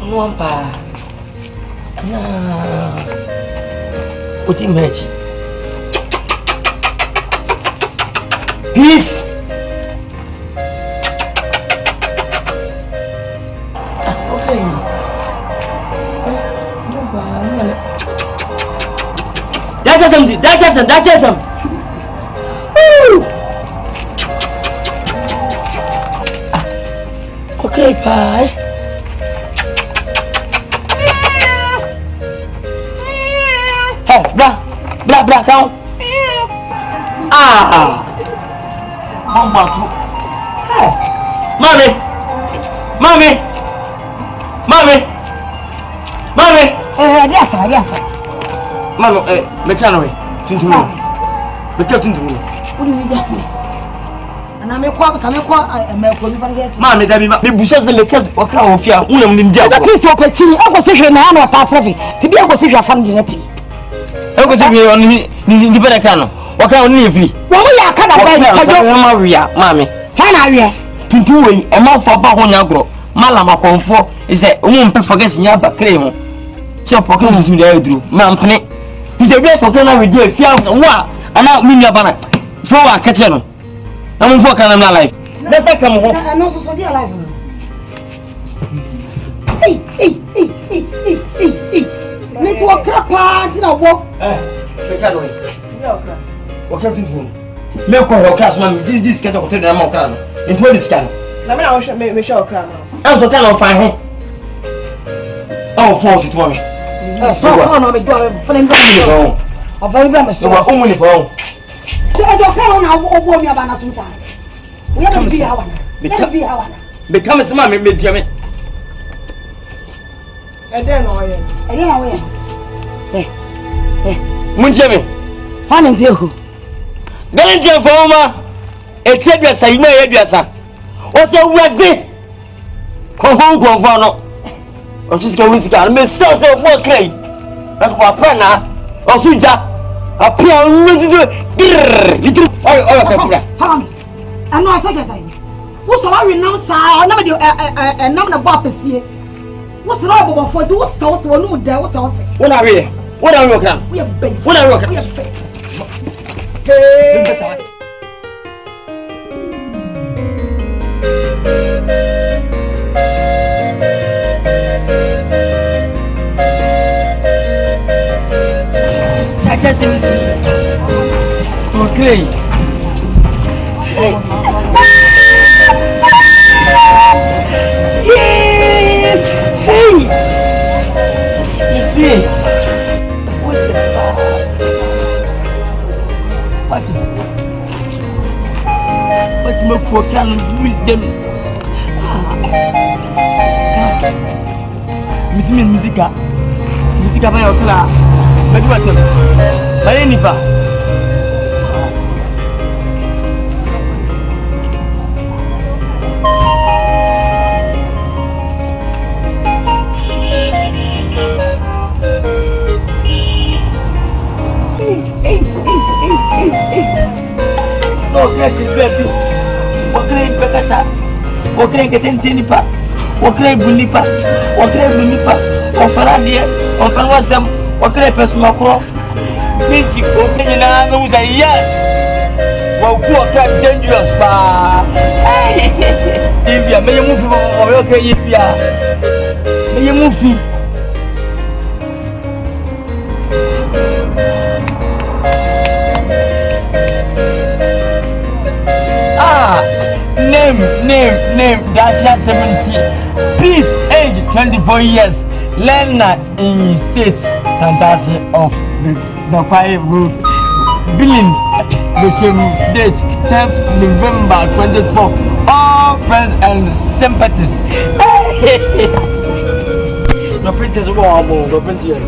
No pa. Na. Oti mechi. Peace. Okay. No pa. That's some. Woo! Okay, bye. Hey, blah, count. Come back to. Hey, mommy. Yes, sir. Mano, mechanic. Tintuno. What do you do? And I'm a quack, Mammy, that be bushes and the cat or crown of your woman in jail. The piece of a chin opposition and a traffic to be a position funding a pea. I was only the Benacano. What can you leave? Well, we are kind of Maria, Mammy. Hannah, Tintu, a mouth for Bahonagro. Malama Confor is a woman forgets Yaba Cremo. So, proclaim to the Edu, Mampane. He's a great proclaimer with you, Fiam, and now Minya for a catcher. I'm for kind of life. Let's come home. And also so dear life. Hey. Let's walk up parts in a walk. What can you do? Milk or classman did this get up to the Mocan into this can. I should make me show a crown. I'm so kind of fine. Oh, 40 to 1. So, no, we go for them. Of very much. So, we're only for. I don't know how we are going to be. We have to be our. Become a mammy, mid Jimmy. And then I am. Munjami. Honey, dear who? Then your former, except your say, may your son. What's a wedding? Confono. I'm just going to get Miss Stars of work. That's what Prana or Suja appear little. I'm not such a sign. What's the worry now, sir? I never do a number of boppers here. What's the rubber for two souls or no there was also? What are we? What are you looking? We have been. What are you looking? Just okay. Hey. Hey. You see? What the fuck? What more can with them? Miss me musica by your class. But what? By any part. No, get it, baby. What great Becassa? What great Asantewaa? What great Bunipa? What great Bunipa? Or Faradia? Or Panwasam? What great Pesmacro? Mitchie, opening an arm, say yes. Well, poor cat dangerous, pa. Hey, if you may move over, okay, if you are. May you move feet. Name, Dacia 70. Peace, age 24 years. Learner in state, Santasi of the Quiet Road. Billing, date 10th November 2012. All friends and sympathies. The princess war, the princess.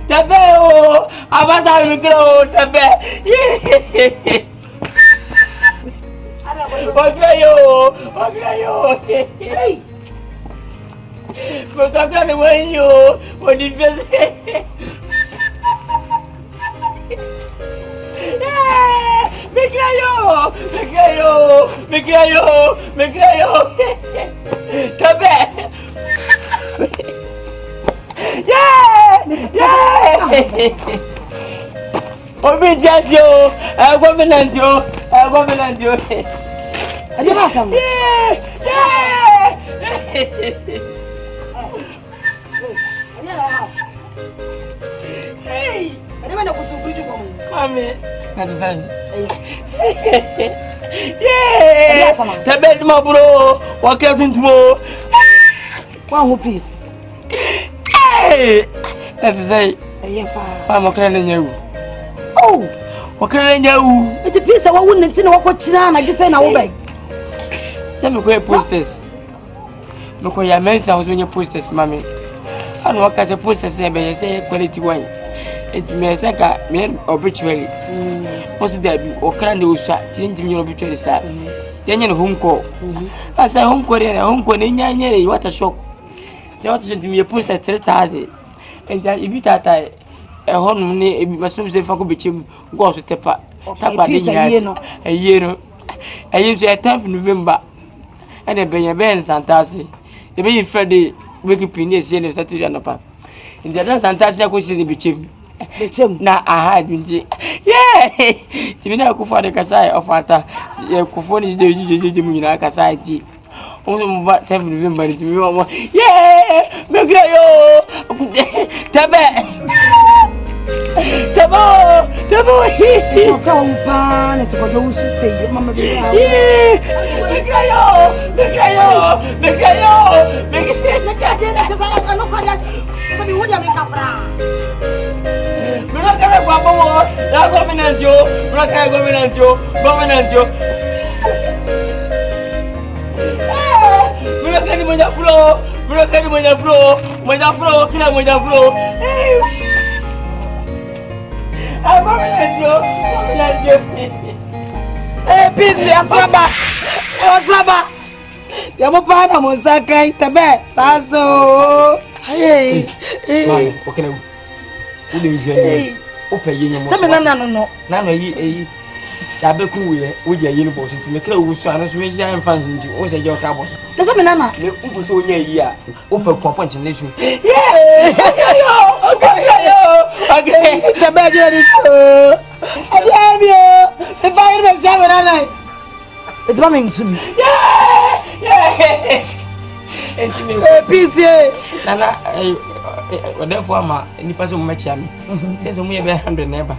Tabe oh, abasa mikro tabe. Hey. But I can't wait you when you visit. Micayo. Come back. Yeah. Obedience, yo. Government, yo. Hey. Mommy. Yeah. Tabet my bro. Walk out into more. One piece. Hey. That's say. I'm crying you. Oh. What can you? It's a piece I wouldn't see no watching. I just say now. Tell me where posters. Look where your men sounds when you posters, mammy. I don't work as a poster say quality wine. It may say me obituary. What's that? Or can do shot, changing your obituary, sir. Then you home call. I say home call and home call in Yanny, what a shock. They ought to be a poster 3,000. And if you that a home must say for good bitch go to Tepa. A year. I used to 10th November. And a Ben Santasi. The baby Friday, waking Pini, saying Saturday and apart. In the dance, Santasia could see the bitch. Now I had been. Yeah, Timina Kufada Kasai of Fata, Kufon is the Jimina Kasai tea. Only about 10th November to me. Yeah, Megayo Tabe. Tabo, come on, it's what those who say, Mamma. Hey, busy, Asaba. Yamopana Mosaka, Tabe, Sasso. Hey, what can I do? Open your Nano, Tabeku, with your universe to make a son, which I am fancying to also your cabos. There's a banana. Who so near open compensation. Yeah, okay, the bad is I love you. If I ever share it, it's coming to me. Yeah. PC. Nana, therefore, any person match me. Says only 100 never.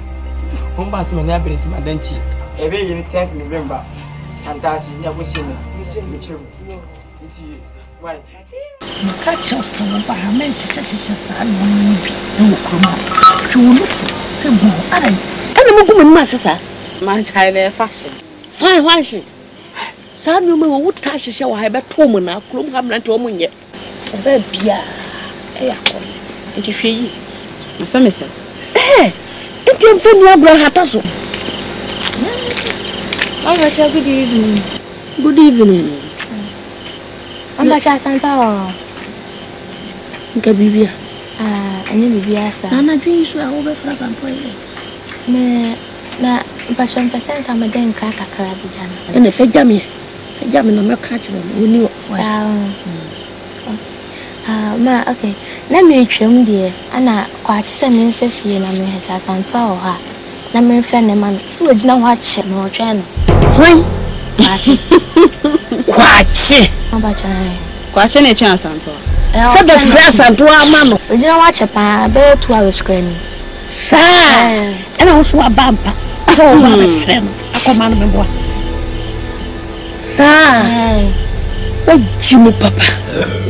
Home pass me never into my denti. Every 10th November, Santasi, never seen it. Why? Catch us some of our men, she says, no, come on. I don't know, Master. My child, fashion. Fine, why she? Some woman would touch a show. I have a woman now, Clum have not told me yet. A baby, and if she, some is eh, it's your friend, your brother Hatasso. I shall good evening. Good evening. I'm not Asantewaa. Gabibia. And you be asked. I'm not doing so over for a na passion percent I'm a damn crack a crab. And if I jam me, no more catch when you ma, okay. Let me trim dear. Anna quite sending 50 and I'm his Asantewaa. Number friend and man, so would you know what shit more channel? Watch it. How about I? Watch any chance, Asantewaa. So the friends and 2 hours, Mamma. Would you know watch a pan about 2 hours screening? And also a bumper. So, my friend, come on, my boy. What Jimmy Papa?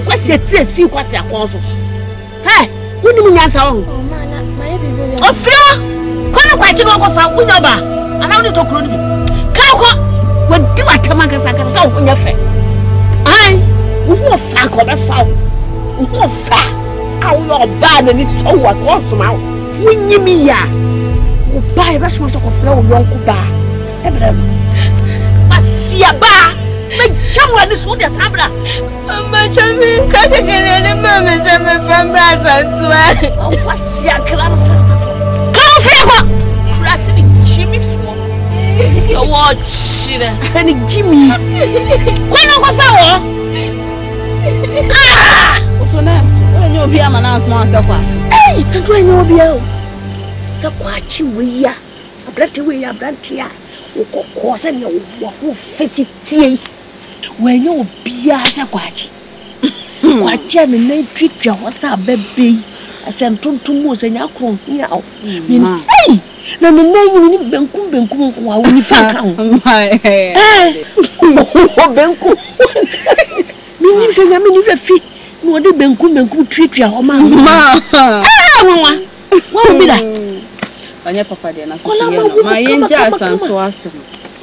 What's your teeth? You what's your cause? Hey, what do you mean? Oh, Flo, come on, quite a lot of our window. Allow you to call me. What do I tell my friend? So, when you're fair, I will fuck or a foul. Who fat? I will bad and it's so what wants from out. When you mean ya, buy a restaurant of flow, Uncle Bar. But see a bar. Someone is on the Sabra. Chami, cutting any moment, from Asantewaa. What's your class? Crashing Jimmy for your watch. Penny Jimmy. When I was our. So nice. When you'll be a man, I'll smile so much. Hey, it's when you'll be out. So what you are. A bloody way, a bloody eye. Cause and your face it. When you'll be as a watch. What can the name treat your what's up, baby? I sent to Moose and Yakon. Hey! No, the name you Benkum while we found my hair. Benkum. Meaning, say, I mean, you're a feet. No, the Benkum treat your mamma. What will be that? On your papa, dear, my angel Asantewaa.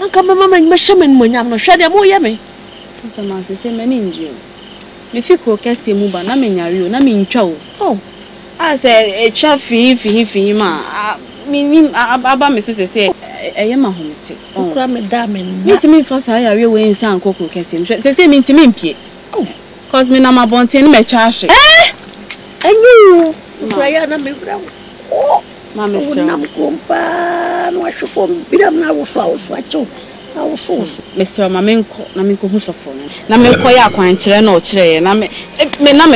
Uncle Mamma and my shaman when I'm not sure they're more yummy. Some man say, many in you. If you cook a simba, I mean, I mean, chow. Oh, I say, a chaffy, ma. Meaning, Abba, Mrs. say, I am a home. Oh, cram it, damn it. Meet me first, I are way in San Coco Cassim. Say, mean to me, oh, cause me, I'm a bontin, my charge. I knew. Brian, I'm a oh, Mamma, I'm compa, no, I should form. Bidam now false, what so? I was false. Mr. Mamenko, who's a phone. Namekoya, quite train or tray, and I may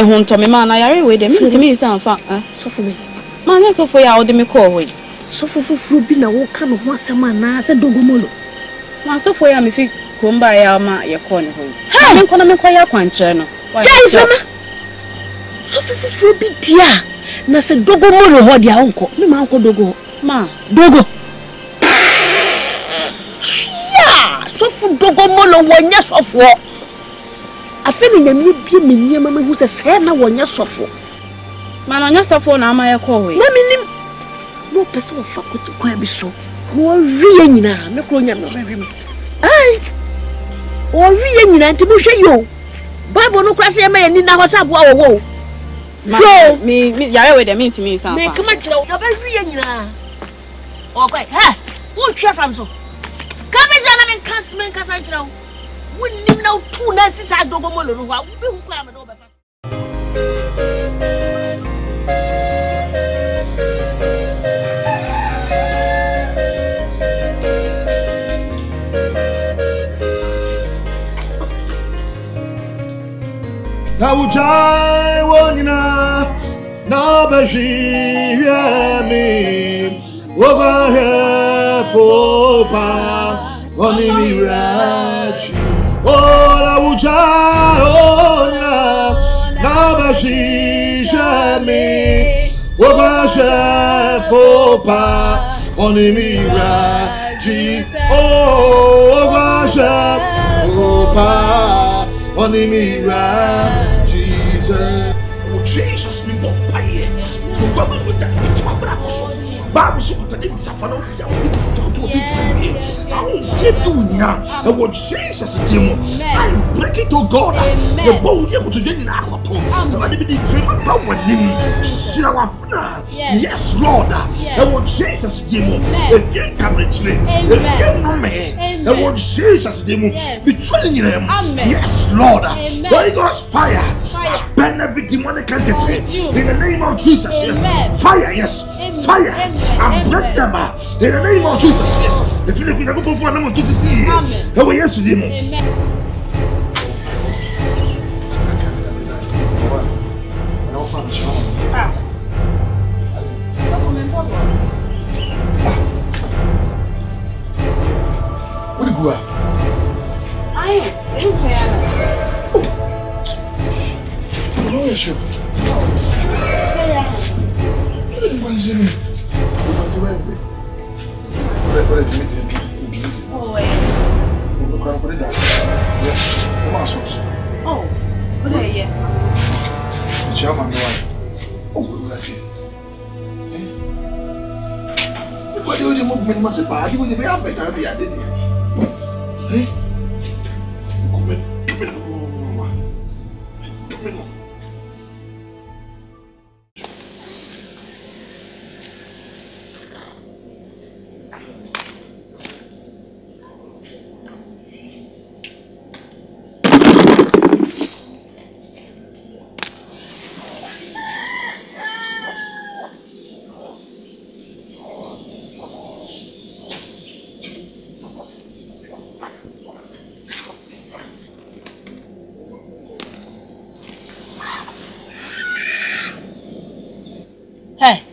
home to me, man. I are with them to me, some fun. So for me, man, so for you, the call. So for fruit, be no kind of once a man, as a dogomolo. Man, so for you, if you come by your corner. I'm going to make a quite channel. So for fruit, be dear. Nasa dogo molo ho dia unko me ma unko dogo ma dogo ya so fu dogo molo wonya sofo afeni nyame bie menye mama hu se na wonya sofo ma na wonya sofo na ama ye ko we na minim no pese wo fa ko kwa bi so wo wiye nyina me kro nyame hwehwem ai wo wiye nyina nti mo hwe yo bible no kwase ye ma ye ni na ho sa bo wo so me yare with them into me me come at you very nyina okay ha who try from so come in na men cancel kasa chira we nim now two na sisa dogo molo no wa we hu kwa me do be na ujai wonina na baji yami woga fopa oni mirachi ora ujai wonina na baji yami woga fopa oni mirachi woga fopa oni mirachi oh Jesus, me won't buy it. You go with that picture, my brother. Bible so that it's a fan of you. I won't give you now. I want Jesus to do. I break it to God. The bold able to get in our home. I want to be the dream about one name. Yes, Lord. I want Jesus to do. If you come rich, if you know me, I want Jesus to do. Be training in him. Yes, Lord. Holy Ghost fire. Burn every demonic entity in the name of Jesus. Fire, yes, fire. And break them in the name of Jesus. Yes. If you never go for them to see you, how yes to them. What do you go? I Oh, yes, sure. What is it? oh wait. Oh, what are you? Chairman, oh, what do you movement must have bad? You will be up better as I did. Eh?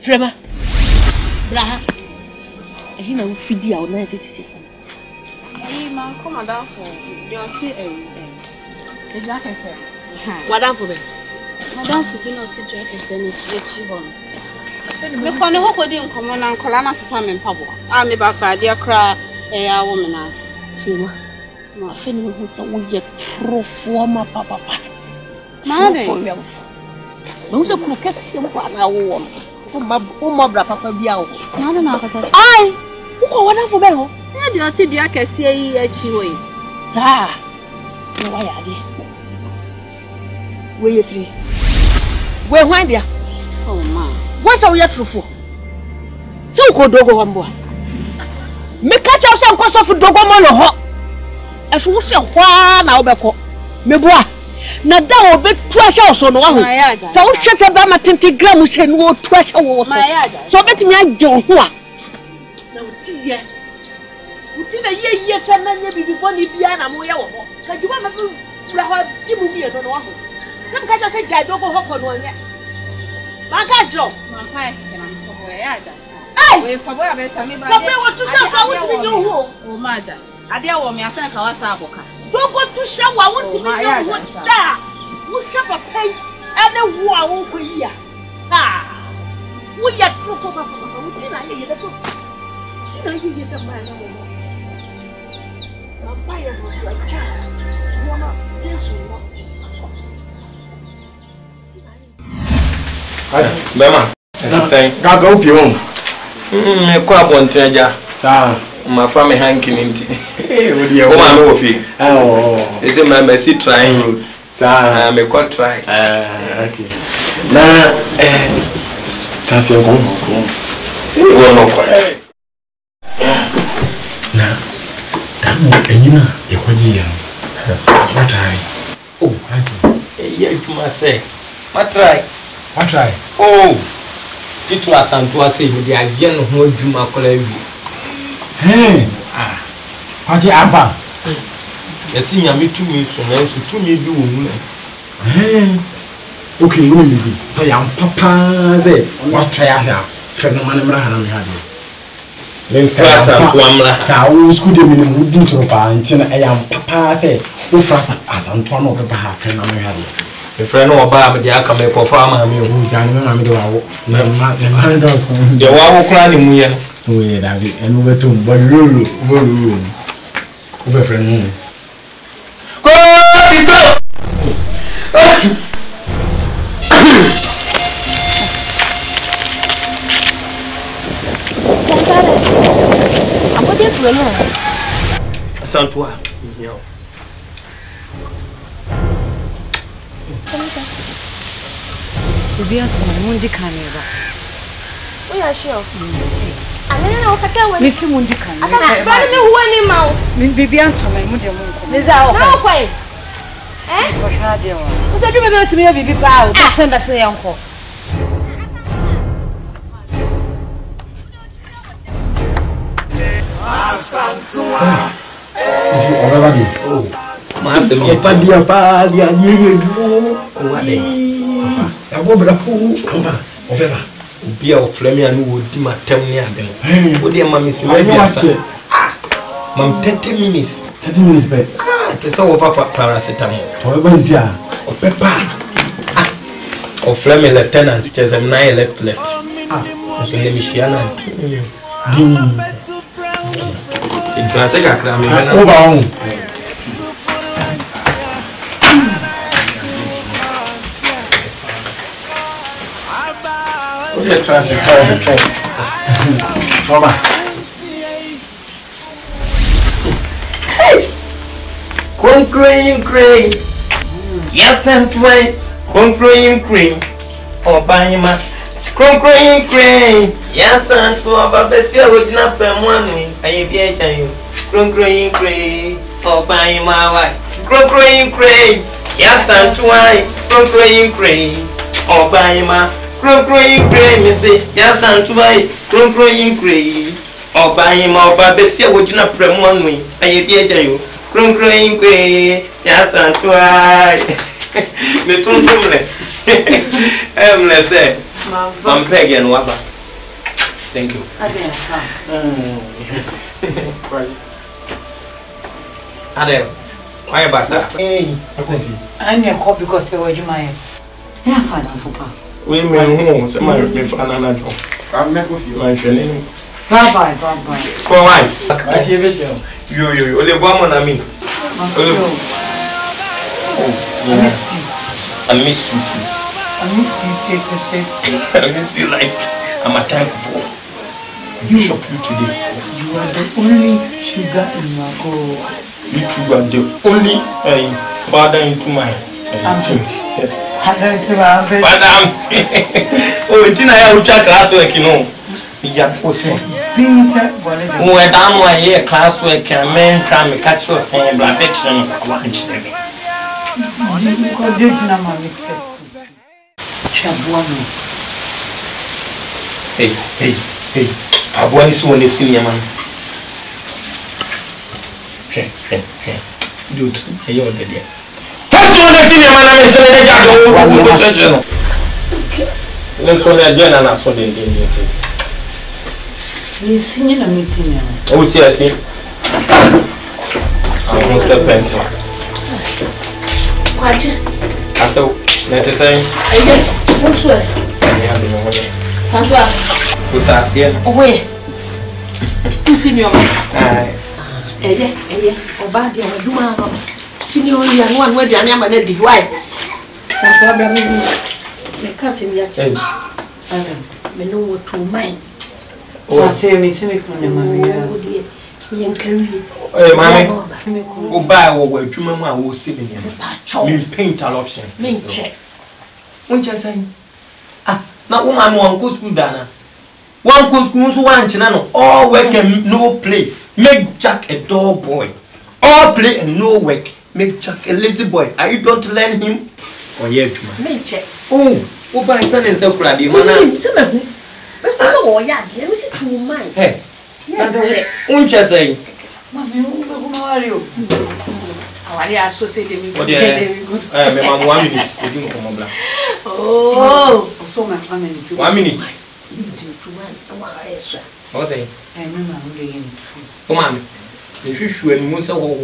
Frema. Braha. Ehina wo fidi a wo na tete. Ma come down for the oti e ja kese. Madam for me. Madam for be not ja kese ni chichi ho. Me kone ho kodi nkomo na nkola na sesa me mpabo. A me ba kra dia kra ya wo me na ase. Frema. Ma feni ho so wo ye trofo ma papa. Ma de. No se kru kese mo kwa na wo wo bra papa bia wo. Ma de na akasa. Ai! Wo wada fo be ho. Na de oti dia kese yi achi ho yi. Sa. No wa ya de. We ye free. We hwan dia? Oh ma. What shall we have for? So go dogo wambo. Me catch up some cost of dogo molo ho. As we say hwa na obeko. Me boa. Na da obe tuasha so no wa ho. So wo hwete ba ma 20 gram se no tuasha wo so. So betimi agye ho a. Na uti ye. Uti na ye se na nya bibi boni bia na mo ye wo ho. Ka juba ma bra ho di mu bi e no wa ho. Sem catch up say jai dogo ho ko no nya. Maka jo. Maka e na mko ya aja. Ai! We kwa boya be sami ba. Papa wo tu sha so wo ti nyo ho. O ma aja. Ade a wo me asan ka wasa aboka. Dogo tu sha wa wo ti nyo ho da. Wo sha papa ane wo a wo ko yi a. Ha. Wo ya tu fo ba papa wo ti na ye ye da so. Ti na ye ye da ma na wo. Papa ye wo so acha. Wo na Jesu no. Bema. Say, Gago pion. Me kwa bonteja. Sa. Ma fa me hankin nti. Odi e. O ma me ofi. Oh. Ese ma Mercy trying road. Sa. Me kwa try. Okay. Na tasi ko. Wo no kwa. Na. Tamu enyina e kwaji ya. What try? Oh, okay. Yeah, you must say. What try? What try? Oh. Titu Asantewaa say me dey agye no ho adwuma kola wi. Kwaji aba. Yesi nyame tumi so na so tumi bi wo mu. Okay, you will be. Say am papa say what try ahia. Friend man mra hana me hade. Me fra Asantewaa mra. Sa wo school de me mu di tro pa ntina e am papa say wo fra Asantewaa no be ba ha friend man me hade. Me friend no ba me dey aka me ko fa ma me hu Jani me ma me de wawo. Na ma ndo so. de wawo kra ni mu ye no. We David enu betum bo lulu. Wo be friend mu. Go! Asantewaa. Yo. Bibi atoma mundi kaneba. We are sure. Amene na okaka we. Me fi mundi kaneba. Aka ba me huwa ni ma o. Me bibi atoma mu de mu nko. Liza o. Na kwai. Ko sha de wa. Uso du me be timi bibi pa o. Ba senda se yanko. Asantewaa. Ji ogaba bi. Oh. Ma se me Pa dia ye. o wa de. Abo bra pu. Amba. Obeba. Bia o flame anu wo di matem ni adem. Wo de ma me se we bia sa. Mam 30 minutes. 30 minutes back. Te so wo fa paracetamol. Obeba nzia. Obeba. O flame lieutenant cheze mna left. So le mishiana. Intrase kakra me na. Oba on. Okay, transit. Oba. Concrete. Yes, and way. Concrete. Obama. Concrete. Yes, and to Ababesia original Pemwani. I be a child. Concrete. Obama. Concrete. Yes, and to I. Concrete. Obama. Concrete. Me say. Yes, and to I. Concrete. Obama. Ababesia original Pemwani. I be a child. Concrete. Yes, and to I. Me tun sumle. Say. I'm pegging waba. Thank you. Adele, Adele, why are you hey, I'm a cop because they were my father for papa. We may home, some of my father. I'm not with you. My training. Bye. For why? You, only one I mean. I miss you. I miss you too. I miss you, I miss you like I'm a type of you shop you today. Yes. You are the only sugar in my gold. You two are the only father into my team. Father, oh, it's in a classwork, you know. When I'm my year classwork, and men try to catch us saying black fiction. Hey, Fabuani is one senior man. Dude, you're dead. That's one senior man. I'm saying, let's only again and I saw the Indian. He's singing a missing. Oh, see, I see. I'm a pencil. I saw, let us say, What's it? Sandra. Who's asking? Away. Who's senior? Obadia, Duma, senior, and one where the animal lady, why? Sandra, the cousin yet. I know what to mind. So I say, Miss Maria. Hey, Mammy, go buy over to Mamma who was sitting here. Me paint a lot of me check. What you saying? Now, woman, one goes school, Dana. One goes school, one channel, all work and no play. Make Jack a dog boy. All play and no work. Make Jack a lazy boy. Are you don't learn him? Oh, yeah, me check. Oh, what by son is so glad you man. So, yeah, let me see to mine. Hey, won't you say? Mammy, who are you? How are you associated with me? Mamma, 1 minute. Oh, so my family. 1 minute. What's it? I remember going to. Come on. If you should, and most of all,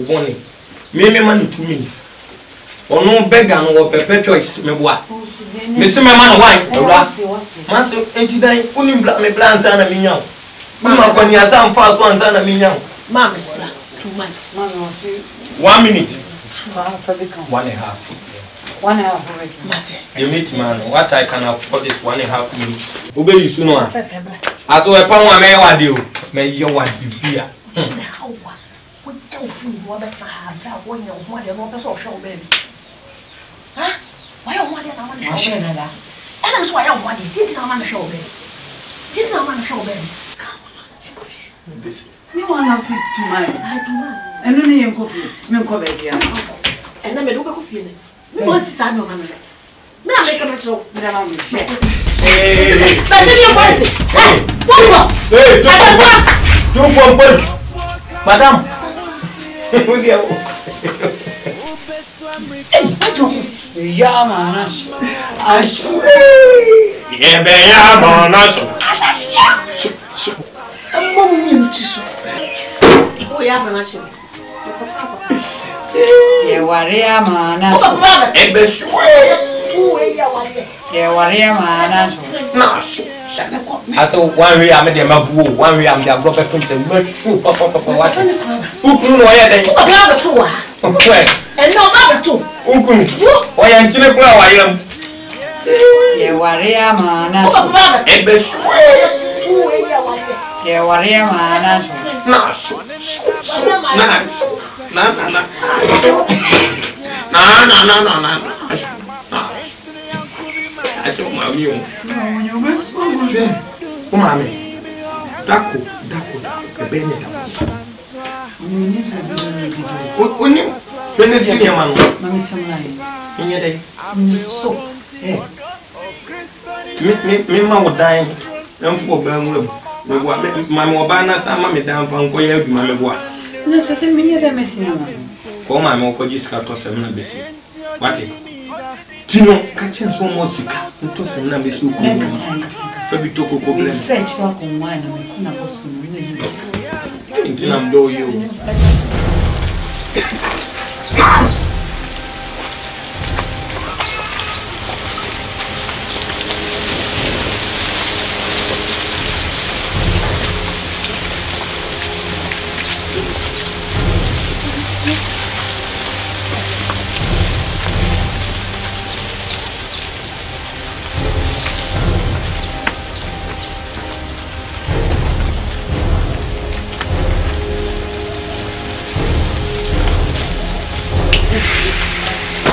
maybe man 2 minutes. Or no beggar, no perpetuates me what? Miss Mamma, why? Master, and today, only black me plans and a minion. Mamma, when you are some fast ones and a minion. Mamma, 2 months. 1 minute. 1.5. 1.5. You meet man, what I can afford is 1.5 minutes. Obey you sooner. As well, Pama may what do, may you want to be a huh? Why don't want to show and that's why I want it. Didn't I want to show baby? Didn't I want to show baby? You want nothing to mind. I do not. And only in coffee, milk of it. And I made a coffee. We want to sign your money. May I make a metro? But then you want it. Hey, don't go. Madam. Yeah, man. I swear. Yeah, man. I'm moving to so. Oh, yeah, man. Yeah, warrior man. Yeah, warrior man. I saw 1 way I made them a boo, 1 way I'm the Robert Clinton. What? Who grew away? And no other two. Why am I am? Yeah, warrior man. Yeah, warrior man. No. I saw my view. Come on, Daco, the Bennett. Only finish your man. Mammy, some line. In your day. So, me, would die. I'm for Birmingham. My mobanas and mammy down from Goya, my boy. This is a minute of messing. Call my moko just got to 7 busy. What? Tino, catching so much to 7 busy. Fabi toko problem. Fetch work on wine and kuna boss no. Intina mdo yo.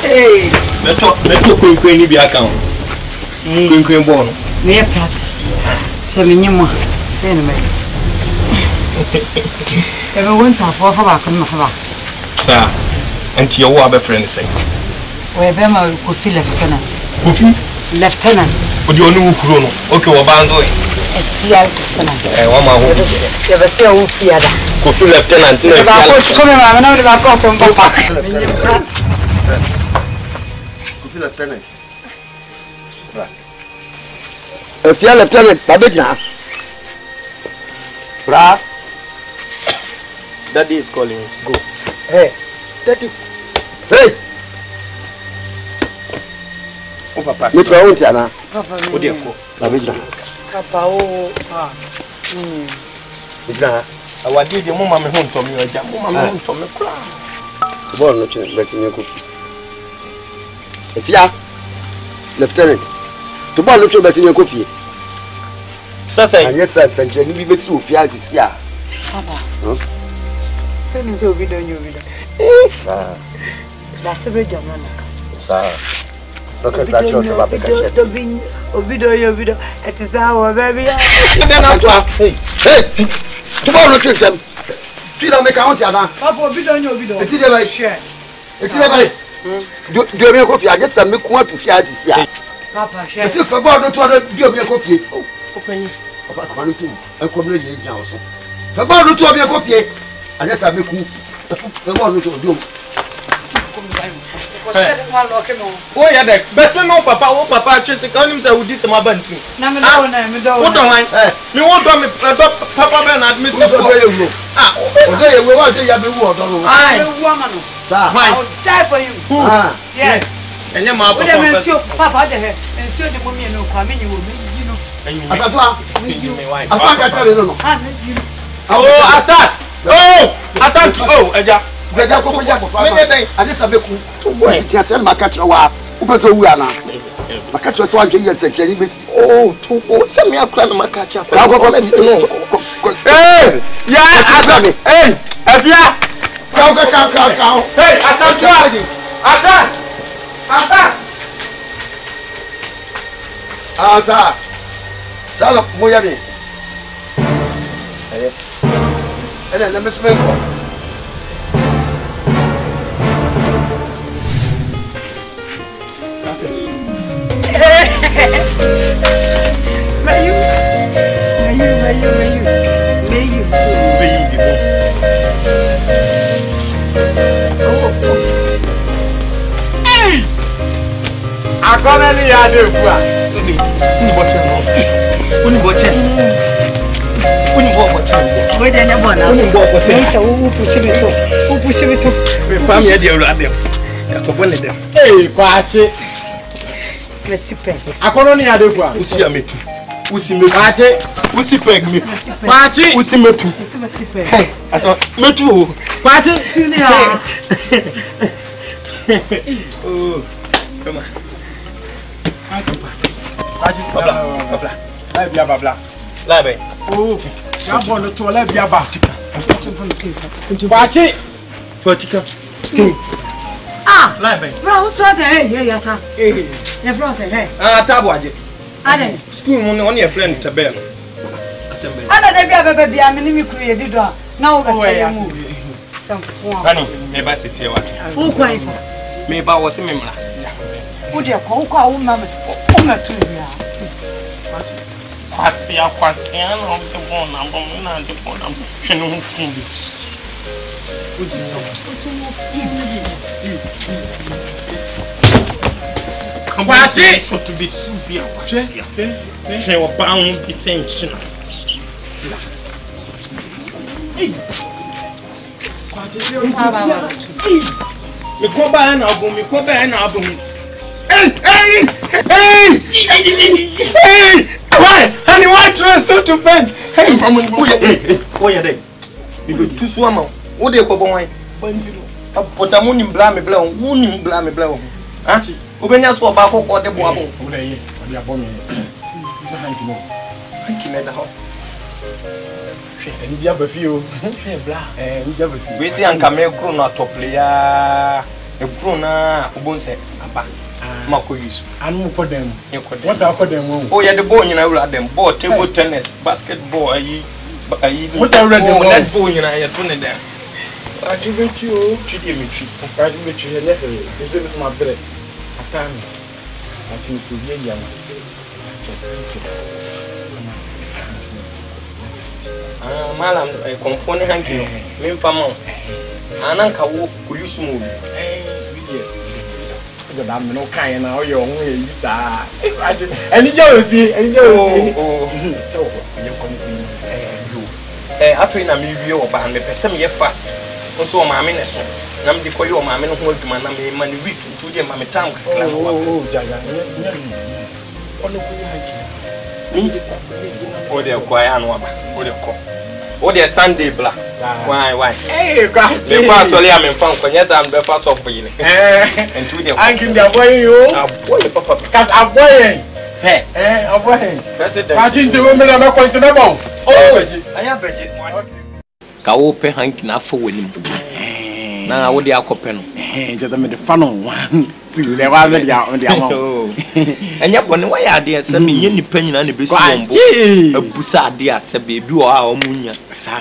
Hey, meto kwenkwen ni bi aka ho. Kwenkwen bo no. me practice. Se menyimo, se no me. Ebe wonta for ba ko no fa ba. Sa enti yo wa be friend say. We be ma Kofi lieutenant. Kofi Lieutenant. odi onu wukuro no. Okay, wo banzo e. Etia lieutenant. Wa ma ho. Ye be se o fiada. Kofi lieutenant na Ba ko to me ma na ba ko to papa. Kofi lieutenant. If you lieutenant, Babejina. Bra. Daddy is calling. Go. Hey, Daddy. Hey. O papa. Me try won't ana. Papa. O de ko. Babejina. Papa o Babejina. Awade de mo ma me ho ntomi oja. Mo ma me ho ntomi kura. Ball no chin besi me Kofi. If you lieutenant. To ball no chin besi me Kofi. Sasa. And yes sir, Sanche ni bi besi ofia sisi a. Papa. Sir. Say me so video you video. Sir. La sebe jamana. Sir. So ka sa church ba be ka share. Video you video. It is our baby. Hey. Hey. To ball no chin them. Tila me count ya na. Papa video you video. Eti de ba share. Eti de ba. Do me Kofi a get some me ko to fia sisi a. Papa share. Esi fa ball no to do me Kofi. Open. Papa kwanu tu. E ko me ye gyan so. Fa ball no to me Kofi. Anya sa me ku. Fa ball no to do. O ya de. Bese no papa, wo papa twese ka onim say udi se ma bantu. Na me do na me do. Wo don wan. Me wo do me papa be na me se ko. Ah, Odo ye we wa de ya be wu odo no. ai. Sir. I will die for you. Ah. Yes. Enye ma What papa. am I Papa de he. Ensure the mommy no kwa me you know. Asantewaa. Me wife. Asantewaa ka tell no. Ah, me you. Oh, Asas. Oh, Asant. Oh, eja. Beja ko ja ko fa. Me dey. Ade sa be ku. To boy ti ase ma ka trewa. Wo pe so wu ana. Ma ka trewa to anje ye se kleri besi. Oh, to oh, se me akura na maka cha. Ka ko no. Hey! Ya, Asas. Hey, Afia. Ka. Hey, Asantewaa. Asas. Asas. Asa. Sala mo ya ni. Ele na me se ko. May you Hey! Akomeli ya defua. Uni boche no. Uni boche. we dey never na. Uni bo boche. Me ta u pushi bito. Me fam ya de ewura dem. Ya to bone dem. Hey, kwache. Me sipe. Akono ni ya defua. Usi ya metu. Usi metu. Kwache. Usi peg metu. Kwache. Usi metu. Me sipe. Hey, aso metu. Kwache. Tulia. Oh. Come on. Babla. Lai bia babla. Lai be. Oh. Ya bon to lai bia ba. Kwache. Fatika. Ah, Lai be. bro, what's that? Hey, ya ta. Eh. Ya bro say hey. Ah, tabu aje. Ade. School mu on your friend tabe no. Assembly. Ada de bia bia me ni mi kuru ye dido a. Na wo be say mu. Hani, me ba sisi e wate. Wo kwa ifa. Me ba wo se me mra. Wo de kwa wo ma me. O ma tu ya. Kwasia no de bon na bon na de bon na. Hwe no hu fin bi. Come Party! So to be severe. She was bound to send China. Me come by an album, me come by an album. Hey! Why? And you want to defend? Hey! Oh, yeah, they. You go too swam. What do you call boy? But I'm only blame blow, wounding blame blow. Auntie, Ubenya so about what the boy. It's a hanky more. Hanky made the hot. And you have a few. We see and come a crona top player. A crona, Ubonse, Abba. Marco use. And move for them. What I call them. Oh, yeah, the boy, you know, them ball, table tennis, basketball. What I read that boy, and I had 20 there. I give it you, treat me treat. I give it you, this is my bread. I can't. I think to be young. Malam, I confond hanky, me family. Ananka wolf, could you smooth? It's a damn no kind now, you're only star. And you go with me, and you so you're coming. After I'm you about the person year fast. Also, my minister. Nam de koyo ma me no ho adwuma na me man week to je ma me tam kakla no wa jaja ono ko hanki o de ko ya no aba o de ko o de Sunday bla why eh kwa me kwa so le am fan ko nyesa am be fa so for yini and to de hanki de boy you aboy papa cuz aboy aboy president pa tin te we me na me ko tin na bon aya beje ka wo pe hanki na fa wani na wo de akopɛ no just me the fun one to le wa me dia amount anya bone wa ya de sɛ me nye nipa nyina na besi wombo abusa ade asɛ be bi o a o munya sa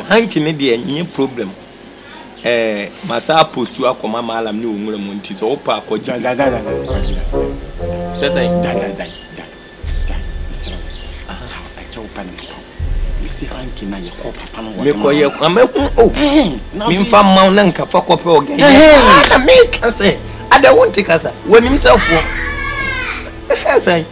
hanki ne de nye problem masa postu akoma malam ne onwura mo nti so wo pa akɔji sɛ sɛ si hanki na ye ko papa no me ko ye amahu o me mfa maw na nka fa kope o ga na me ka say ada wonte kasa wonim safo say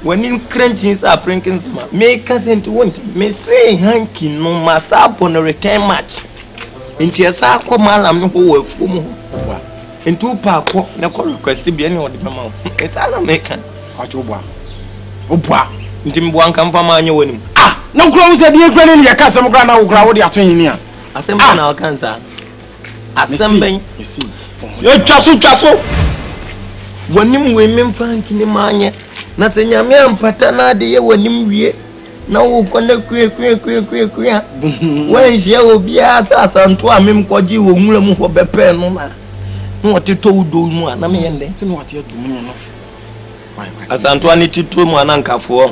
wonim crunching sa prinkins ma me ka say nti wonte me say hanki no masa upon return match nti asa ko malam no ho wafu mu nti pa ko na ko request bi ene o de ma it's ana me kan kwacho obwa nti mbo anka mfa ma anya wonim no grow said the granny ya kasa mo grana wo gra wo de aton yin a asemba na kansa asemba you see yo twaso wonim we memfa nkini manye na se nyame ampata na de ye wonim wie na wo kona kue wan hia obi asa Asantewaa mem koji wo nwura mu ho bepe no na no teto udo mu a na me yende se no wate adu mu no Asantewaa ni tito mu anankafo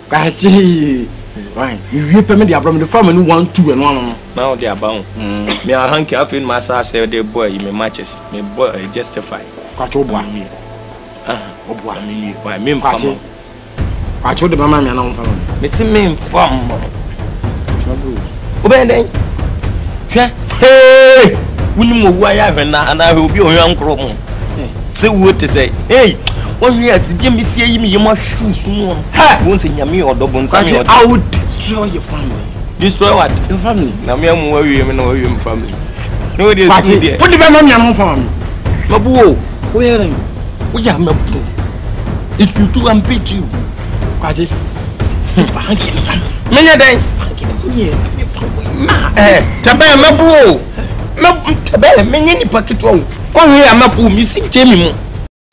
kachi right you pay me the abroad the farm no 1 2 and 1 now they about me a hanky afin massa say the boy me matches me boy justify kwacho boa obua me why me kwacho de mama me na won fam me see me fam obenden hwe hey wuni mo wa ya hwe na ana hwe obi ohwan nkro mo se wo te say hey one year si bi me see yi me yema shoes no ha won se nyame odobo nsa me I would destroy your family. Destroy what? Your family. Na me amu wa wi me na wa wi me family. No dey do there. What the be mama am family? Mabu wo here wo ya mabu. If you do am pity you. Kwaji. Hanki. Menya den. Hanki na ye. Tabe mabu. Mabu tabe menya ni paketo wo. Wo here mabu mi si temi mu.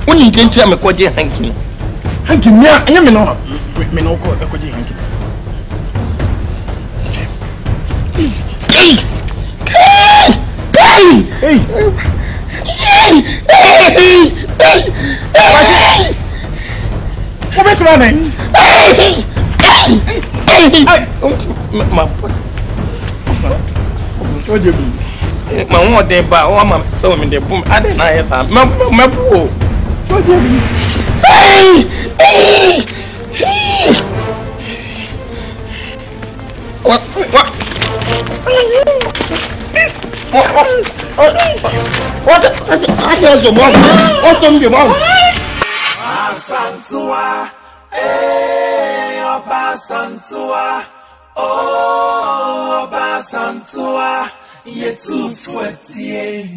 Woni nkentu am ko je hanki. Hanki me anya me no. Me no ko je hanki. What's running? My one day, but all my soul in the boom. I didn't know. My poor. What? What? I tell you, mom. What's on your mom? Asantewaa, Oba Asantewaa, Oba Asantewaa, yetu fuatie.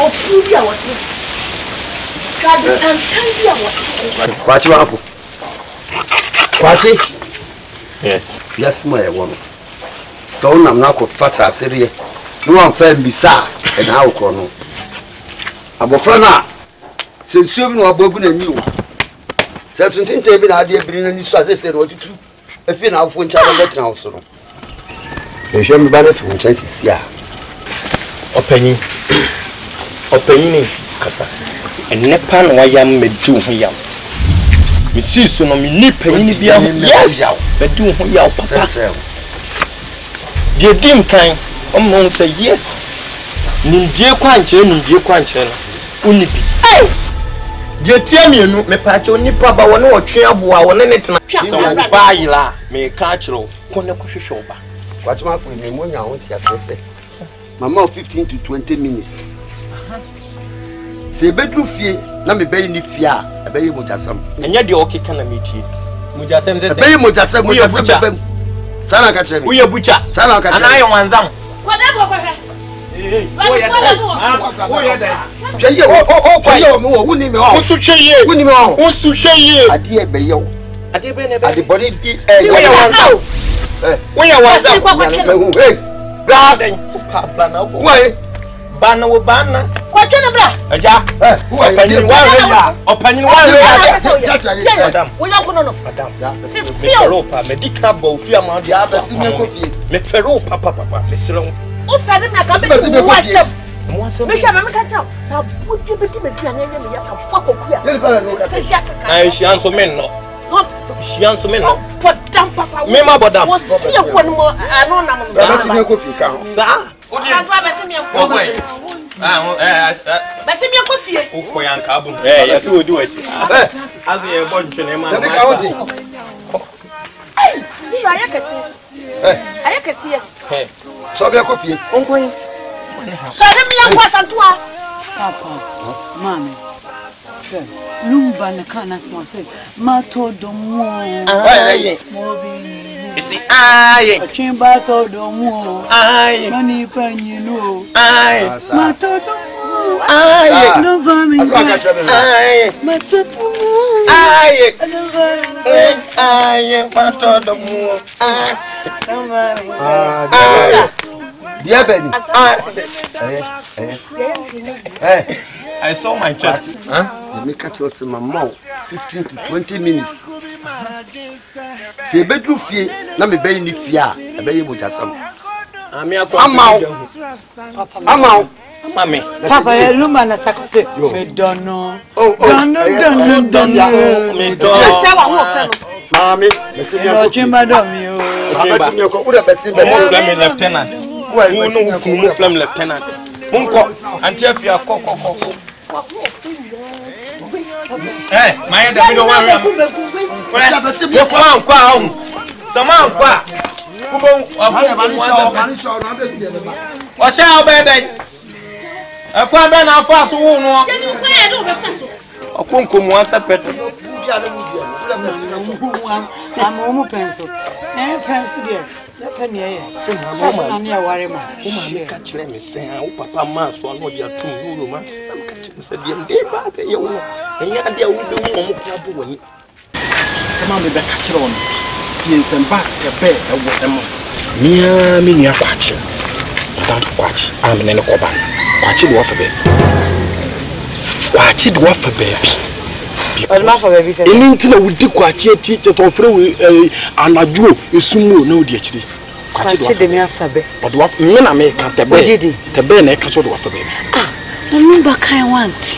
Ofuria watu. Kadi tantandia watu. Kwachi wako. Kwachi? Yes. Yes, my woman. So nam na ko fata asiri. No one fa mbisa e na akọ no. Abofra na sensuo bi no abogu na nyi wo. Se tuntinte bi na ade ebiri na ni so asese no tutu. Efi na afo ncha na betra wo so no. Ehwe mi ba na fi ncha sisi a. Opanyin ni kasa. Enepa na wayam medu ho yam. Me see so no me ni panyin bia ho. Yes. Medu ho yaw papa. Die dim kan ommo say yes. Nimdie kwanche no unibi. Hey! Die tie mienu me paache onipa ba woni wotwe aboa woni ne tena. So ba yila me ka kiro kone kohwehwe oba. Kwatuma for me monya ho tia sese. Mama 15 to 20 minutes. Se bedru fie na me bayi ni fie a abayi mojasam. Enya de okeka na metie. Mojasam sese. Abayi mojasam bebem. Sana ka kire me. Uye bucha. Sana ka kire. Anaye wanzam. Kwada kwahwe. Oya dai. Hweye hweye o me wo wuni me ho. Usu hweye. Wuni me ho. Usu hweye. Ade e be yo. Ade be ne be. Ade body bi Oya wanzam. Oya wanzam. Hey. Bra den. Papa na wo. Why? Bana wo bana. Kwatwe na bra. Aja. Opanyin wa reya. Opanyin wa reya. Madam. Wo yanko no. Madam. Me fero pa medical bo fi am ade aba. Me fero papa. Me sero. O fere na ka be wo asem. Me hwa me ka taw. Ta budi beti me duane ne me ya ta fo kokuya. Se sia ka. Ai shi anso men no. Shi anso men no. Bodam papa. Me ma bodam. Wo sie ko no mo ano na mo. Sa ti me ko fi ka ho. Sa. Asantewaa bese me ko. Bese me ko fie. O ko yan ka bu. Ya se odi wachi. Azu ye bo ntwe ma. Dabi ka hoje. Ai, ni ayakati. Ayakati yes. So be ko fie. Onkoyin. So dem ya ko Asantewaa. Papa. Mami. Lumba na kana smose. Mato domo. Aye. Isi aye. Chimba to domo. Aye. Mani panyinu. Aye. Mato domo. Aye. No vami. Aye. Mato domo. Aye. No vami. Aye. Mato domo. Aye. No vami. Dia Benny. I saw my chest. Huh? You make catch us my mouth 15 to 20 minutes. Se bedru fie na me bayi ni fie a bayi mojasam. Amao. Mami. Papa ya lumba na sakose. Me dono. Dono. Me dono. Se wa wo fe no. Mami, besi mi No chimba domi o. besi mi ko uda besi be. Flame lieutenant. Who flame lieutenant. Munko anti afia kokoko. Eh, my da mi do wan ram. Yo kwa kwa hom. Sama kwa. Kubo o sha obede. E kwa be na afa so wu no. Okunkum wa sepet. Amu penso. Penso dia. Na pani ye. So na na ware ma. O ma me ka kire me sen a o papa ma so no dia tum no ma sam ka kire se dia de ba be ye wo. Enya ade a wo be wo mo kwa bo wani. Sama me be ka kire wo. Tie nsemba e be e wo em. Nia me nia kwachi. Madam kwachi. Amene ne ko ba. Kwachi do afa be. Kwachi do afa be bi. Olma for baby say. Eni ntina wudi kwachi eti to frɛ we anaduo esumu na odi akiri. Kwachi de me afa be. But what me na me ka tebe na e ka so do afa be. Ah, no lumba kan want.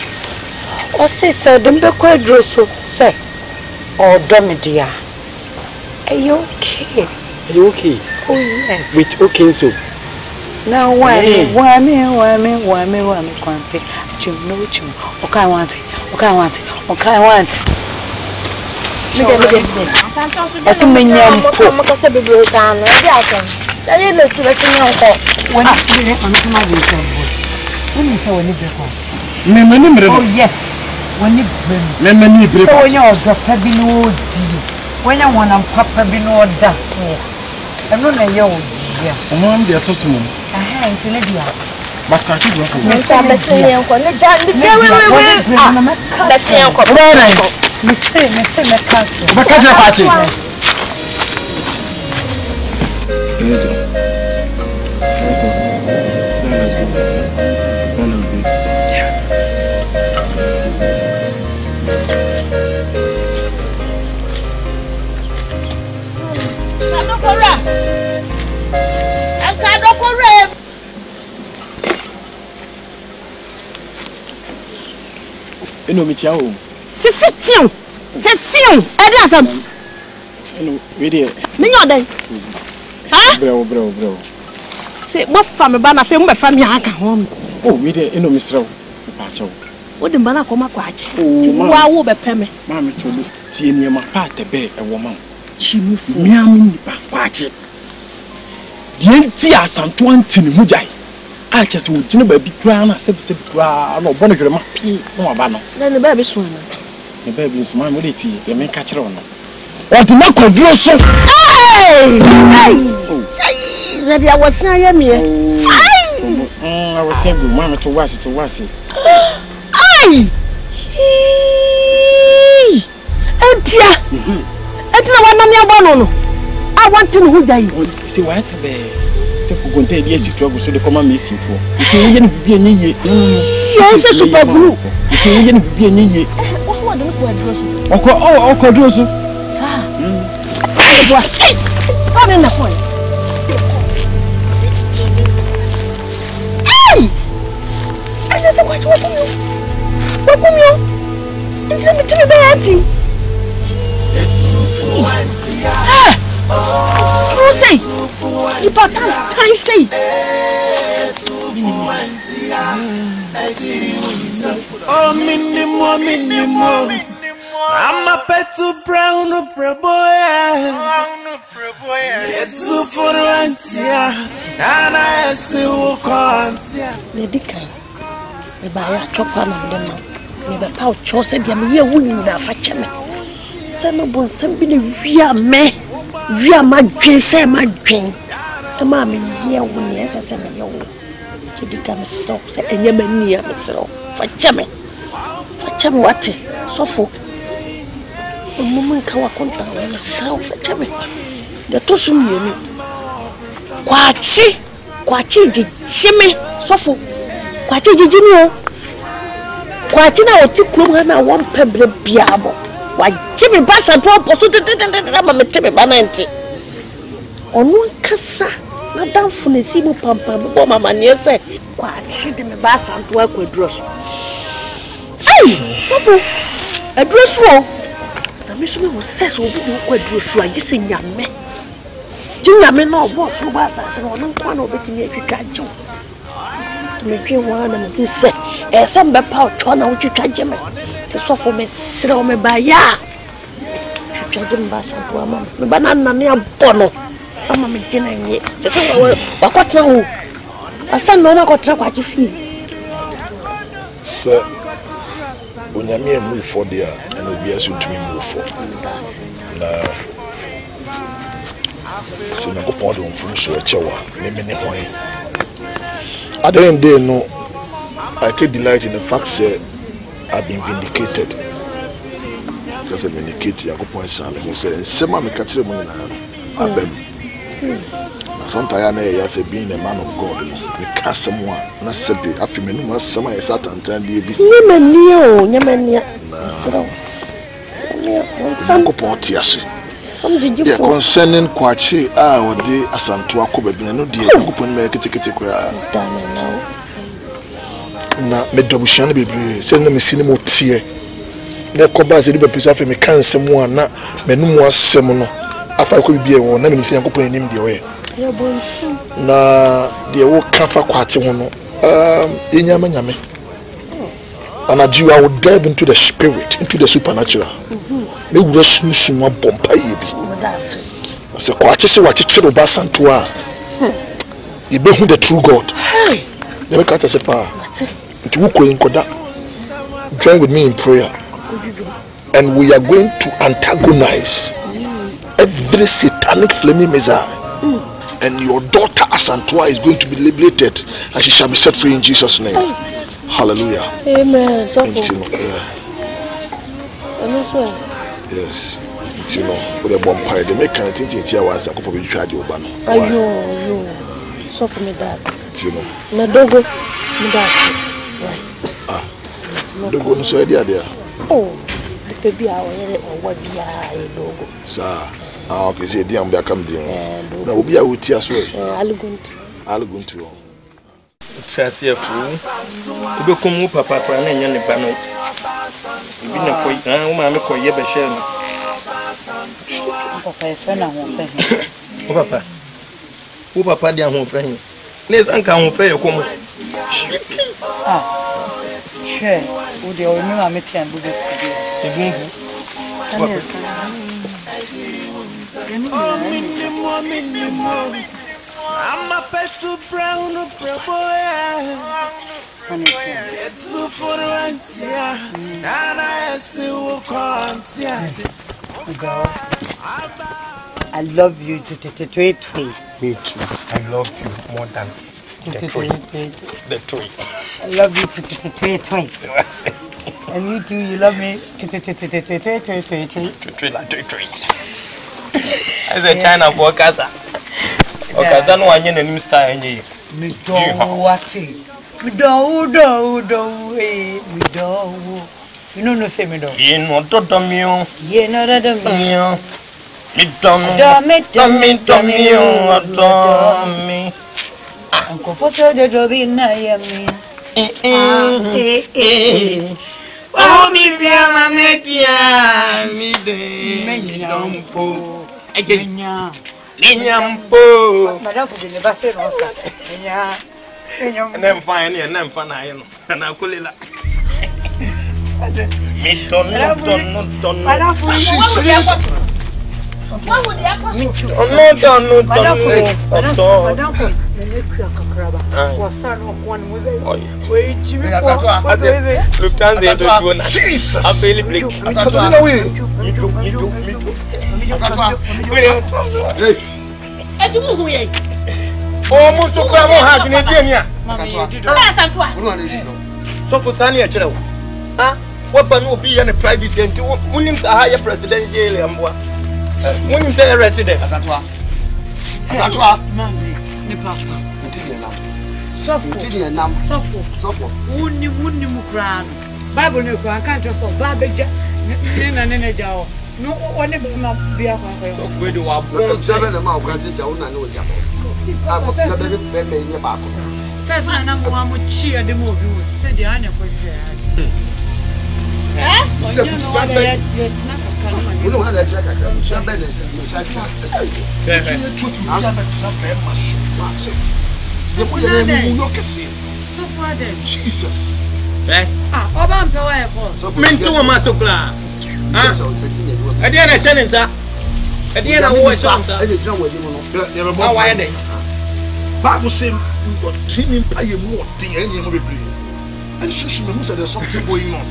O say so dem be kwa dro so say. O do me dia. Are you okay? Are you okay? Oh yes. With okay so. Now why me kwampe. Chim. Okay want. Esi menyampo. Makasa bebe sana. Edi asan. Daye le ti beti nyanko. Wani ni anatuma bi chambo. Wani se wani be kwa. Me mre. Oh yes. When you bring me, when you're drop a bino, when I want to papa bino dust. I'm not a young. I'm on the Tosmon. I have to live here. But can't you work with No, me chow. Session. Edison. Ready. Me no dey. Huh? Bro. Say what family ba na fe mo family aka home. Oh, we dey no misra. Pa chow. Wo de bana koma kwache. Ti wa wo be peme. Ma me tolu. Tie niema pa tebe e wo ma. Chimi fu. Mi ami ni pa kwache. Die nti Asantewaa ntini mu jai. A chese wo gina ba bi kra na se kra no bo no hwere ma pi no ba no. Na ne ba bi so no. Ne ba bi so ma mo de ti e me ka kire ono. O de na koduro so. Hey! Ready I was say me. I was saying good man to was Ay! Entia. Entia wa na me abono no. I want to know who die. See why to be se ko gonte dia si trouble so de come messy for. If you yen bibi enye ye. Yes, super blue. If you yen bibi enye ye. What's what dem ko adro so? Oko adro so. Ta. Sorry na phone. Hey! I just watch what you. What come you? Let me tell you about it. Oh, say. You but time say. Oh, minimo. I'm a pet to brown up boy. It's too for Antia. And I say, oh, Antia. Lady Can. Me buy a chop on them. Me buy pouch or said, I'm here winning that for cheme. Send no bon send be the real me. Real my dream, say my dream. The mammy here when yes, I send me away. To become so, say, and you may near myself. For cheme. For cheme what? So for. A woman kawa konta wa saw fa cheme de to so mienu kwachi jijime sofo kwachi jijimi o kwachi na oti krom na won pebre biabo wa jimi basa to poso de ma metebe banante onu kasa na danfo na simu pampa bo mama ne se kwachi de me basa to akwaduro so ai sofo aduro so me so me says obi no kwaduro so agise nyame jinyame no obo so ba asase no nkwa na obetimi atwitwa agye me dwe wa na me se ese mbe pa otwo na wotwitwa agye me te so fo me sere o me ba ya twitwa agye me ba Asantewaa mama me ba na nane abo no ama me gina nye te so wa kwatra ho asan no na kwatra kwa kifi se onyame mu for there and obi asu tumi mu for na se na ko pon de onfun so echewa me ne hwan at the end day no I take delight in the fact that I've been vindicated because I've vindicated yakopon san me say nsema me ka kire mu na abem sometimes na ya say being a man of God me ka semwa na sebe afi me no asema ya satantan de bi nyemania sro some potiase yeah concerning kwachi odi Asantewaa ko bebina no de yakopon me ketekete kura na me dobushane bebre se na me sinimo tie na koba se de bepisa afi me kan semwa na menum asem no afa ko bibie wo na me nim yakopon enim de we na de wo kafa kwachi ho no enyama nyame and I will delve into the spirit, into the supernatural. Me will rush one bomba yebi. I say kwachi se wachi chiro ba Asantewaa. You be who the true God. Hey. Never can't say pa. Nti wo ko nkoda. join with me in prayer. And we are going to antagonize every satanic flaming missile. And your daughter Asantewaa is going to be liberated and she shall be set free in Jesus' name. Hallelujah. Amen. Yes. You know, with a vampire, they make kind of thing here once a couple of charge over. Ayo. So for me that. You know. Na dogo me that. Right. Dogo no so there. Oh, the baby I what dia dogo. Sir. Okay, say dia am come there. Na obi a wuti aso. Aluguntu. Trust fool. Obi komu papa kwa na nya ne ba no. Ibi na koyi o ma me koyi be share no. Papa friend na ho friend. O papa dia ho friend. Les anka ho friend komu. Sure. O de o me ma me tian bu be. Egungu. I'm a pet to brown up boy. It's so for Antia, and I see who can't. I love you to Me too. I love you more than the toy. I love you to and you too, you love me to as a China for Casa. Okaza no anye na nim star anye. Me do what? Me do. You know no say me do. Ye no do mio. Ye no do mio. Me do me. Uncle Foster the job in Miami. Oh, me via ma metia mi de. Ninyampo. Madam for the Nebasse Rosa. And then fine and then fun I know. And I could let me don't. So for Sani, what will be in a privacy and Williams a higher presidential amboa. Williams a resident. Asantewaa. Suffer. Wunni mukran. Bible no kran can't just so babeja. Nene jao. No one be ma bia kwa. So we do our born 7 amount can say jao na no jabo. First na mo amuchi ade mo bi wo se de anya kwa hwe. Onye no wa ya tina kakra no ma. Uno hala jia kakra. Shambe ne sa cha. Jesus. Oba mpewa e for. Mintu wa masokla. Ade na challenge sa. Ade na wo challenge sa. How why dey? Bible say God training pay more thing any more be. And so there's something going on.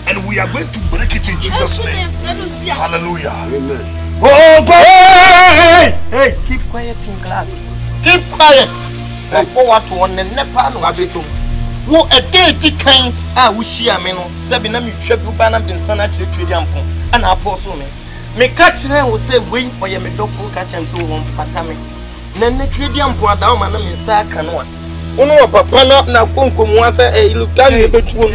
And we are going to break it in Jesus' name. Hallelujah. Amen. Oh God! Hey, keep quiet in class. Keep quiet. What one nepa no abeto. Wo a day kan a wo hia me no sabi na me twabu ba na bin sana twetwe ampo ana apostle me. Me catch na wo say we oye me dofo catch am so won pata me. Na ne twedi ampo ada o ma na me nsa aka no a. Wono papa na konkomu asa ilukan ne betuo.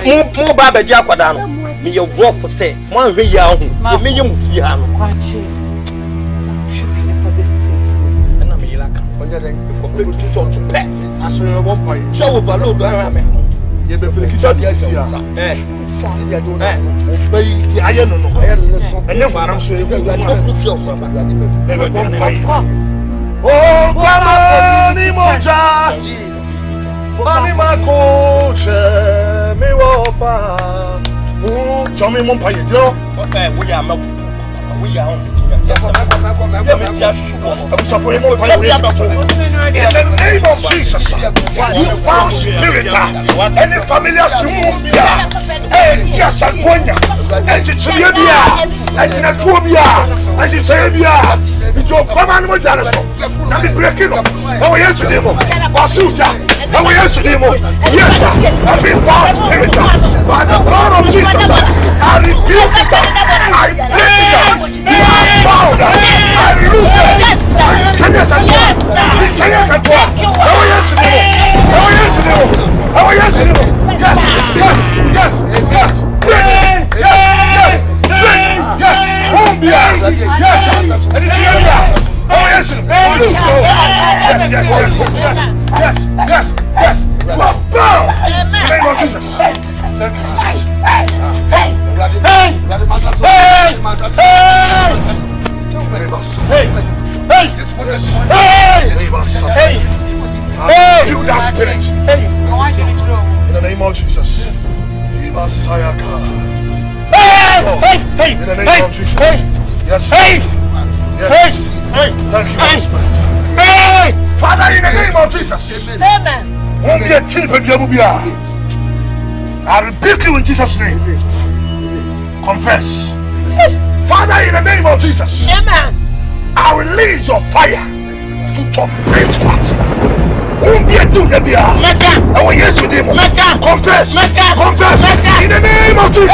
Mu ba ba ji akwada no. Me ye wo for say mo anhwe ya ho. Ye me ye mu fi ha no. Kwachi. Na me yila kan. Onya den ko be tu to pe. Aso yo bon pai. So wo ba lo do ara me. Ye be break isa dia sia. ti dia do na. Obai ye aye no no. Enye gwaram so e ku ma. Be be bon pai. Oh, kwa ni moja. Ani makoche mi wofa. Oh, chomi mon pai jo. Wo ya ma. we are on. In the name of Jesus, you foul spirit, any familiar spirit, yes, and Konya, and Chibia, and Natubia, and Sisabia, with your command with Dinosaur, and the breaking up. Oh, yes, to them, or Susa, oh, yes, to them, yes, I've been foul spirit, by the blood of Jesus, I rebuke it, I break it up, you are found, I lose it, I send us at once, I send us at once, oh, yes, to them, oh, yes, to them, oh, yes, to them, yes, yes, yes, yes, yes, yes, yes, yes, Cumbia, yes, and it's here, oh, yes, oh, yes, yes, yes, yes, yes, yes, you are bound, in the name of Jesus. Thank you, Jesus. Hey! You that spirit. In the name of Jesus. In the name of Jesus. Yes. Yes. Thank you, Holy Spirit. Father, in the name of Jesus. Amen. I rebuke you in Jesus' name. Confess. Father, in the name of Jesus. Amen. I release your fire to torment what? Oh, yes, you did. Confess. Confess. In the name of Jesus.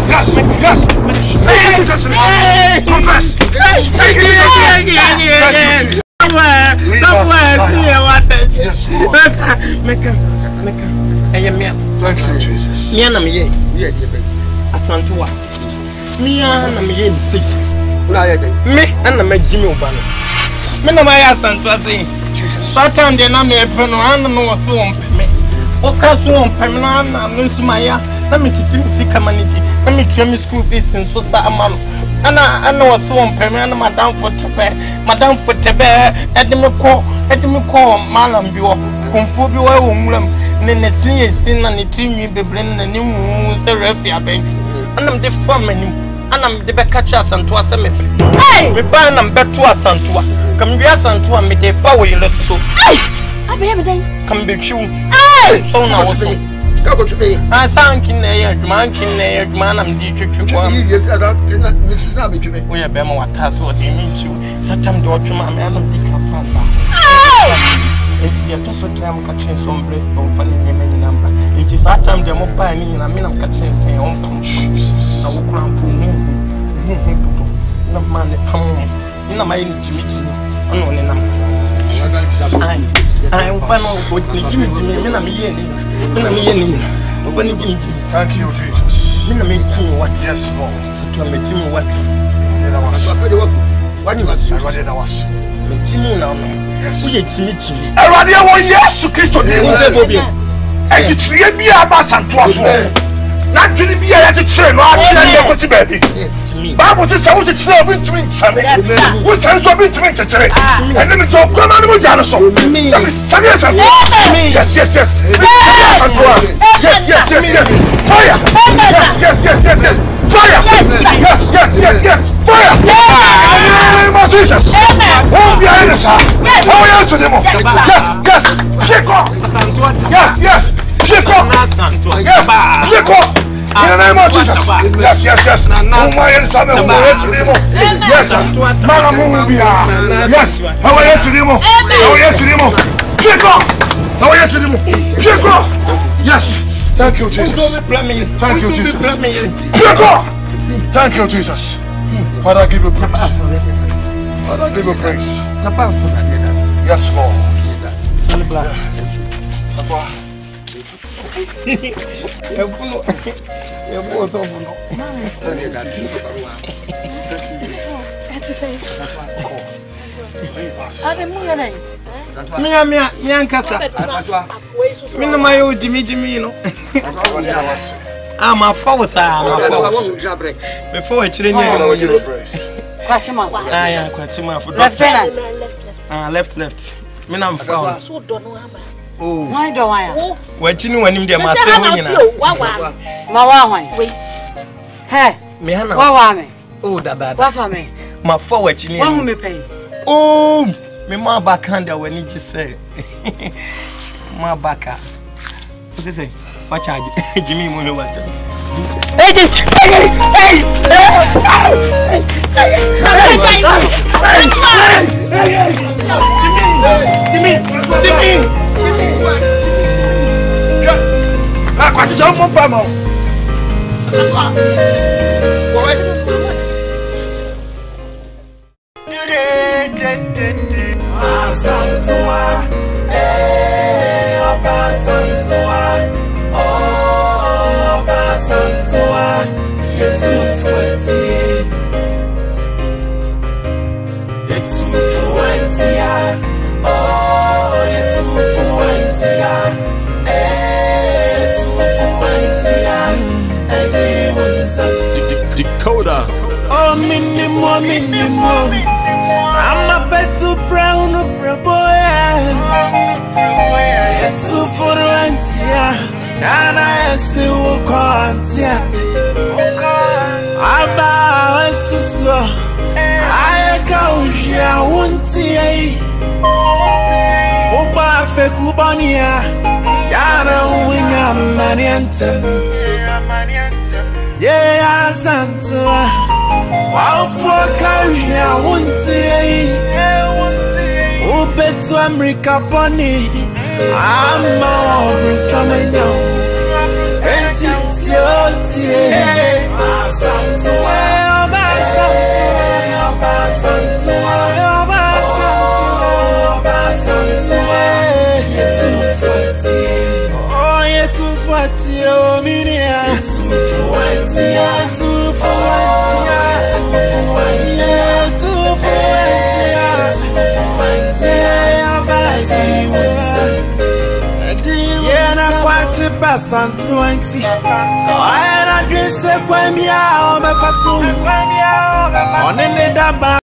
Yes. Yes. Speak in Jesus' name. Confess. Speak in Jesus' name. Thank you, Jesus. Asantiwaa. Me and me sick. Me and me Jimmy Obano. Me no my Asantiwaa saying Jesus. Satan de na me pen no an no so on me. O ka so on pen no an no sumaya. Na me titi me sika manidi. Na me twa me school fees so sa amano. Ana was so on pen na madam for tebe. Madam for tebe edime ko malam biwo. Konfo bi wa wo mulam. Ne sin na ne timi bebre na ne mu se refi aben. Anam de famani anam de be catch Asantewaa se me. Me ban nam beto Asantewaa. Kam wi Asantewaa me de ba wo yele so. Abe me den. Kam be twiu. So na wo so. Ka go twe. Sankin na ye adwumankin na ye adwuma nam de twetwe kwa. Yi ye say that na Mrs. na be twe. Wo ye be ma wata so de me twiu. Satam de otwuma me anam de ka fa. Enti ya to so time ka chen so mbre for fani nyeme nyamba. Enti sa time de mo pa ni na me na ka chen se on pam. Na wo kura mpo na man pam. Ni na mai ni timiti. Ono ne nam. Ai wo pa no wo ni timiti me na me ye ni. Me na me ye ni. Wo pa ni timiti. Thank you, Jesus. Me na me timi what? Yes, Lord. So to me timi what? What was? Me timi na no. We are timid. Everybody, yes, to Christo. And it's really a Asantewaa. Not to be a chain, no, I baby. Bible says I was a child between Sunday. Who sends one between church? And then it's all come on with Janison. That is serious. Yes. Yes. Fire. Yes. Fire! Yes! Fire! In the name of Jesus! Oh, be a innocent! Oh, yes, yes! Pick up! Yes! Pick up! Yes! Pick up! In the name of Jesus! Yes! Oh, my innocent! Yes! Mama Mumubia! Yes! Oh, yes, Pick up! Oh, yes, Pick up! Yes! Thank you, Jesus. Thank you, Jesus. Thank you, Jesus. Father, give you praise. Father, give you praise. Yes, Lord. Me ankasa. Me no my old Jimmy no. I'm a force. Before I train you. Kwachima. Kwachima for left. Me na found. So don't know aba. Oh. Why do I? Wachini wanim dia maso nyina. Ma wa hwan. We. He. Me hana. Wa me. Oh, da baba. What for me? My forward chini. One who me pay. Oh, me ma backhand when you just say. Ma backa. What's it say? What charge? Jimmy Mono what? Hey! Jimmy! Ah, quase já vamos para mão. Asantewaa, Oba Asantewaa, Oba Asantewaa, yetufuati, oh yetufuantia, Dakota. Oh minimo. I'm a better brown boy. It's so for Antia, and I see who can't. About so I go here, won't see. Oba Fekubania, Yara wing a manianta. Yeah, Asantewaa. Wow, for career, won't see. Oh, bet to America, Bonnie. I'm more something now. And it's your tea. Asantewaa, oh, you're too fatty, oh, Minia. Asantewaa, I had a dress when me out of a on